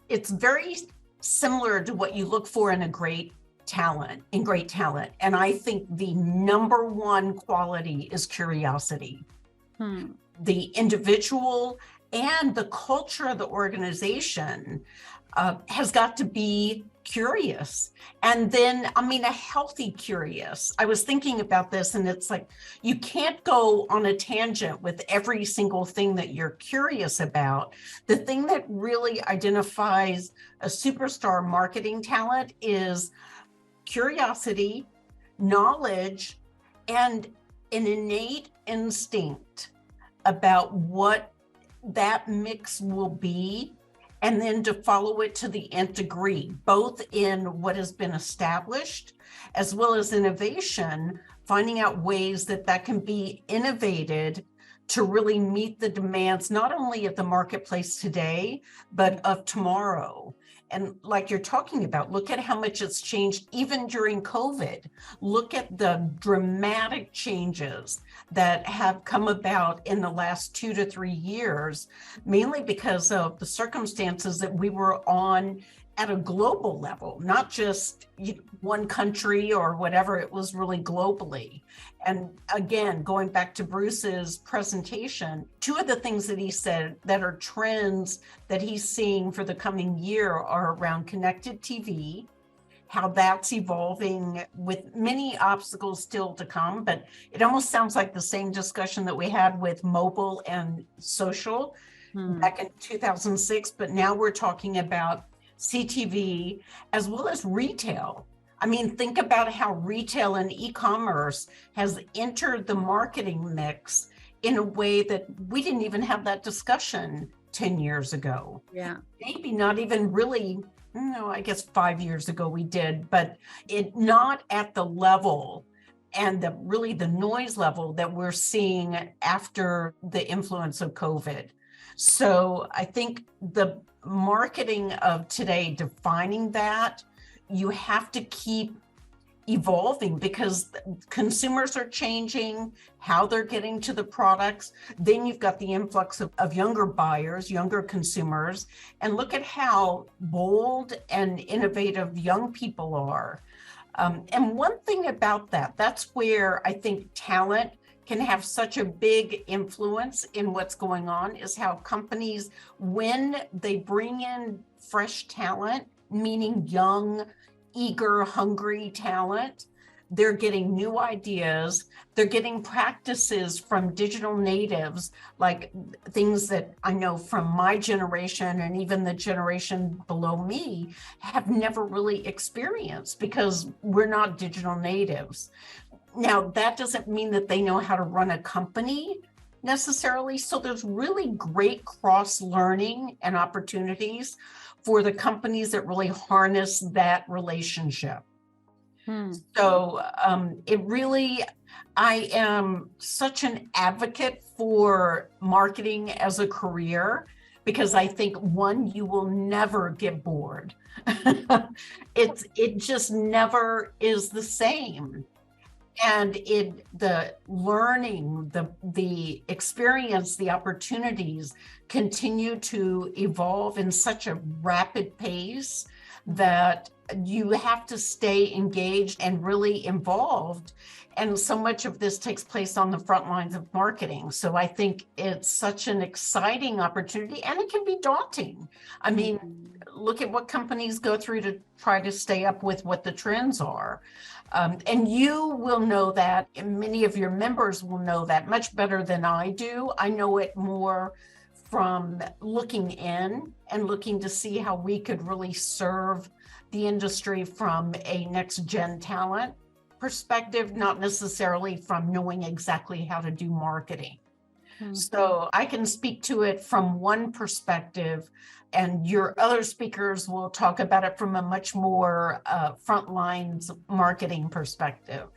it's very similar to what you look for in great talent. And I think the number one quality is curiosity. The individual and the culture of the organization has got to be curious. And then, a healthy curious. I was thinking about this, and it's like, you can't go on a tangent with every single thing that you're curious about. The thing that really identifies a superstar marketing talent is curiosity, knowledge, and an innate instinct about what that mix will be, and then to follow it to the nth degree, both in what has been established as well as innovation, finding out ways that can be innovated to really meet the demands, not only of the marketplace today, but of tomorrow. And like you're talking about, look at how much it's changed even during COVID. Look at the dramatic changes that have come about in the last 2 to 3 years, mainly because of the circumstances that we were on at a global level, not just one country or whatever, it was really globally. And again, going back to Bruce's presentation, 2 of the things that he said that are trends that he's seeing for the coming year are around connected TV, how that's evolving with many obstacles still to come, but it almost sounds like the same discussion that we had with mobile and social back in 2006, but now we're talking about CTV as well as retail. Think about how retail and e-commerce has entered the marketing mix in a way that we didn't even have that discussion 10 years ago. Yeah. Maybe not even really, I guess 5 years ago we did, but it not at the level and the noise level that we're seeing after the influence of COVID. So I think the marketing of today, defining that, you have to keep evolving because consumers are changing how they're getting to the products. Then you've got the influx of younger buyers, younger consumers, and look at how bold and innovative young people are. And one thing about that's where I think talent can have such a big influence in what's going on, is how companies, when they bring in fresh talent, meaning young, eager, hungry talent, they're getting new ideas, they're getting practices from digital natives, like things that I know from my generation and even the generation below me have never really experienced because we're not digital natives. Now, that doesn't mean that they know how to run a company necessarily. So there's really great cross-learning and opportunities for the companies that really harness that relationship. So I am such an advocate for marketing as a career because I think, one, you will never get bored. It just never is the same. And the learning, the experience, the opportunities continue to evolve in such a rapid pace that you have to stay engaged and really involved. And so much of this takes place on the front lines of marketing. So I think it's such an exciting opportunity, and it can be daunting. Look at what companies go through to try to stay up with what the trends are. And you will know that, and many of your members will know that much better than I do. I know it more from looking in and looking to see how we could really serve the industry from a next gen talent perspective, not necessarily from knowing exactly how to do marketing. So I can speak to it from one perspective, and your other speakers will talk about it from a much more front lines marketing perspective.